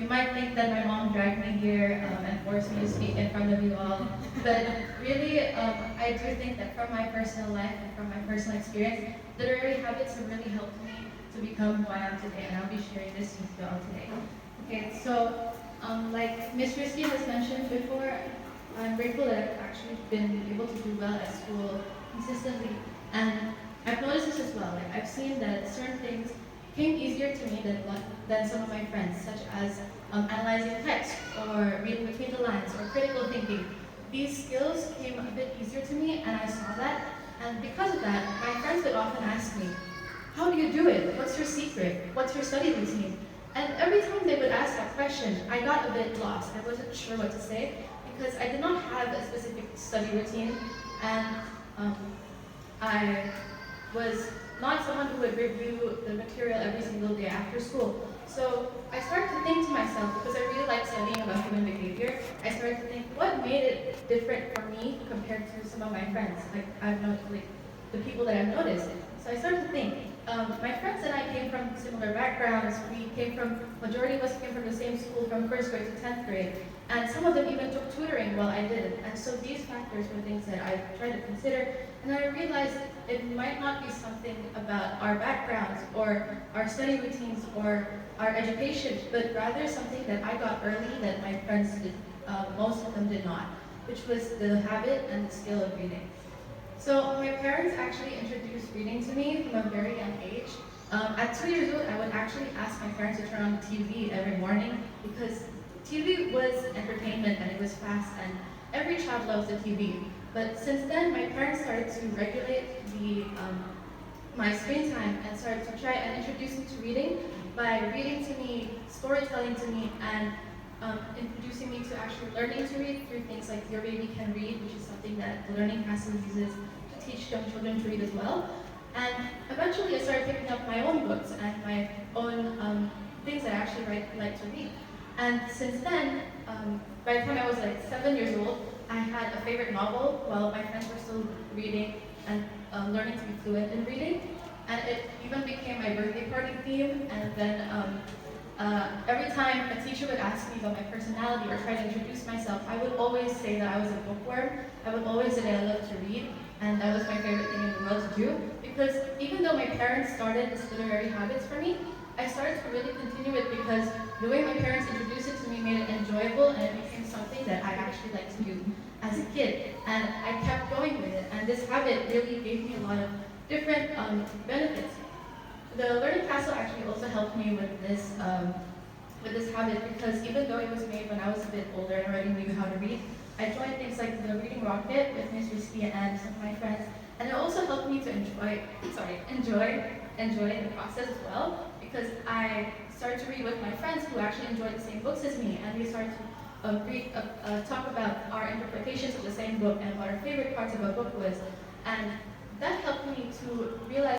You might think that my mom dragged me here and forced me to speak in front of you all, but really, I do think that from my personal life and from my personal experience, literary habits have really helped me to become who I am today, and I'll be sharing this with you all today. Okay, so like Miss Risky has mentioned before, I'm grateful that I've actually been able to do well at school consistently, and I've noticed this as well. Like I've seen that certain things came easier to me than some of my friends, such as analyzing text or reading between the lines or critical thinking. These skills came a bit easier to me, and I saw that. And because of that, my friends would often ask me, "How do you do it? What's your secret? What's your study routine?" And every time they would ask that question, I got a bit lost. I wasn't sure what to say because I did not have a specific study routine, and um, I was not someone who would review the material every single day after school. So I started to think to myself, because I really like studying about human behavior, I started to think, what made it different for me compared to some of my friends? Like I've noticed, like the people that I've noticed. So I started to think, my friends and I came from similar backgrounds. Majority of us came from the same school from first grade to 10th grade. And some of them even took tutoring while I didn't. And so these factors were things that I tried to consider. And I realized it might not be something about our backgrounds or our study routines or our education, but rather something that I got early that my friends did, most of them did not, which was the habit and the skill of reading. So my parents actually introduced reading to me from a very young age. At 2 years old, I would actually ask my parents to turn on the TV every morning because TV was entertainment and it was fast, and every child loves the TV. But since then, my parents started to regulate my screen time and started to try and introduce me to reading by reading to me, storytelling to me, and introducing me to actually learning to read through things like Your Baby Can Read, which is something that the Learning Council uses to teach young children to read as well. And eventually I started picking up my own books and my own things that I actually like to read. And since then, by the time I was like 7 years old, I had a favorite novel while my friends were still reading and learning to be fluent in reading. And it even became my birthday party theme. And then every time a teacher would ask me about my personality or try to introduce myself, I would always say that I was a bookworm. I would always say that I love to read, and that was my favorite thing in the world to do. Because even though my parents started this literary habits for me, I started to really continue it because the way my parents introduced it to me made it enjoyable, and it became something that I actually liked to do as a kid. And I kept going with it, and this habit really gave me a lot of different benefits. The Learning Castle actually also helped me with this habit because even though it was made when I was a bit older and already knew how to read, I joined things like the Reading Rocket with Miss Risky and some of my friends, and it also helped me to enjoy the process as well because I started to read with my friends who actually enjoyed the same books as me, and we started to talk about our interpretations of the same book and what our favorite parts of a book was, and that helped me to realize